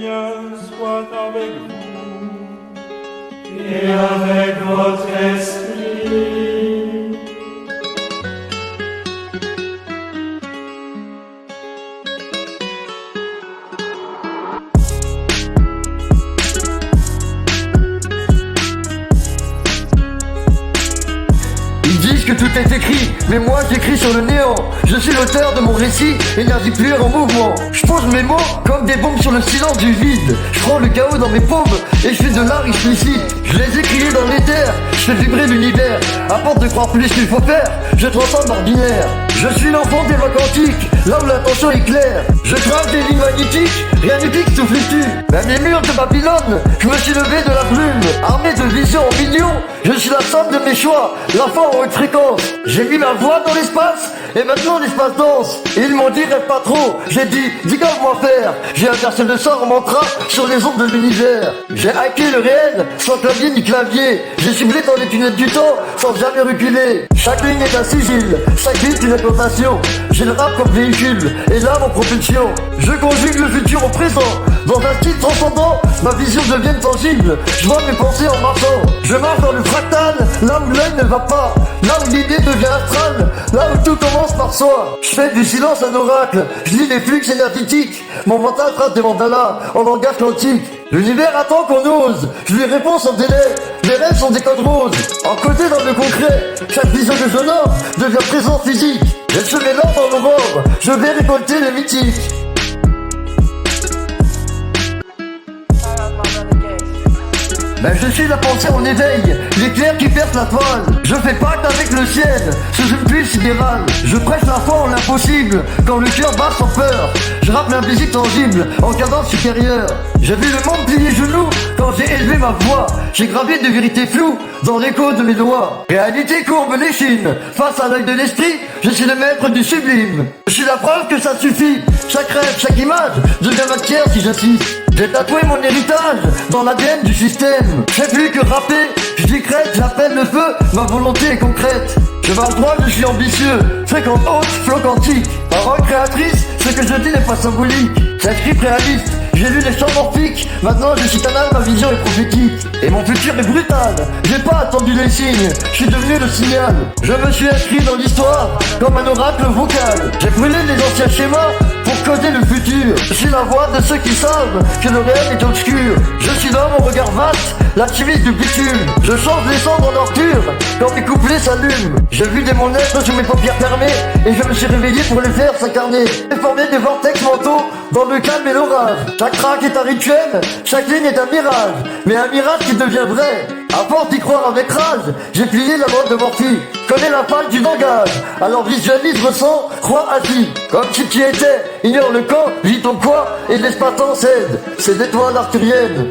soit avec vous. Et avec votre esprit. Ils disent que tout est écrit, mais moi j'écris sur le néant. Je suis l'auteur de mon récit, énergie pure en mouvement. Je pose mes mots comme des bombes sur le silence du vide. Je prends le chaos dans mes paumes et je fais de l'art explicite. Je les ai criés dans l'éther, je fais vibrer l'univers. À force de croire plus qu'il faut faire, je transforme l'ordinaire. Je suis l'enfant des rocs antiques, là où l'intention est claire. Je trave des lignes magnétiques, rien n'épique sous fluctue. Même les murs de Babylone, je me suis levé de la brume. Armé de visions en millions, je suis la somme de mes choix, l'enfant en haute fréquence. J'ai mis ma voix dans l'espace, et maintenant l'espace danse. Ils m'ont dit rêve pas trop, j'ai dit dis moi faire. J'ai inversé le sort en mantra sur les ondes de l'univers. J'ai hacké le réel, sans clavier ni clavier. J'ai ciblé dans les tunnels du temps, sans jamais reculer. Chaque ligne est un sigil, chaque ligne une implantation. J'ai le rap comme véhicule, et l'âme en propulsion. Je conjugue le futur au présent, dans un style transcendant. Ma vision devient tangible, je vois mes pensées en marchant. Je marche dans le fractal, là où l'œil ne va pas. Là où l'idée devient astrale, là où tout commence par soi. Je fais du silence un oracle, je lis les flux énergétiques. Mon mental trace des mandalas en langage quantique. L'univers attend qu'on ose, je lui réponds sans délai. Les rêves sont des codes roses, encodés dans le concret. Chaque vision que j'honore devient présence physique. Je semé l'or dans l'aurore, je vais récolter les mythiques. Ben je suis la pensée en éveil, l'éclair qui perce la toile. Je fais pacte avec le ciel, sous une pluie sidérale. Je prêche la foi en l'impossible, quand le cœur bat sans peur. Je rappe l'invisible tangible, en cadence supérieure. J'ai vu le monde plier genoux, quand j'ai élevé ma voix. J'ai gravé de vérités floues, dans l'écho de mes doigts. Réalité courbe les chines, face à l'œil de l'esprit, je suis le maître du sublime. Je suis la preuve que ça suffit, chaque rêve, chaque image, devient matière si j'insiste. J'ai tatoué mon héritage dans l'ADN du système. Je fais plus que rapper, je décrète, j'appelle le feu, ma volonté est concrète. Je vais en droit, je suis ambitieux, fréquente haute, flow quantique. Parole créatrice, ce que je dis n'est pas symbolique. C'est un script réaliste, j'ai lu les champs morphiques. Maintenant je suis canal, ma vision est prophétique. Et mon futur est brutal, j'ai pas attendu les signes, je suis devenu le signal. Je me suis inscrit dans l'histoire, comme un oracle vocal. J'ai brûlé les anciens schémas, pour coder le futur. Je suis la voix de ceux qui savent que le réel est obscur. Je suis l'homme au regard vaste, l'alchimiste du bitume. Je change les cendres en ordure quand mes couplets s'allument. J'ai vu des mon être sous mes paupières fermées et je me suis réveillé pour les faire s'incarner. J'ai formé des vortex mentaux dans le calme et l'orage. Chaque craque est un rituel, chaque ligne est un mirage, mais un mirage qui devient vrai. À force d'y croire avec rage, j'ai plié la mode de Morphy. Connais la faille du langage, alors visualise, ressens, crois, agis. Comme si tu étais, ignore le camp, vis ton quoi, et l'espace-temps cède. C'est l'étoile arthurienne.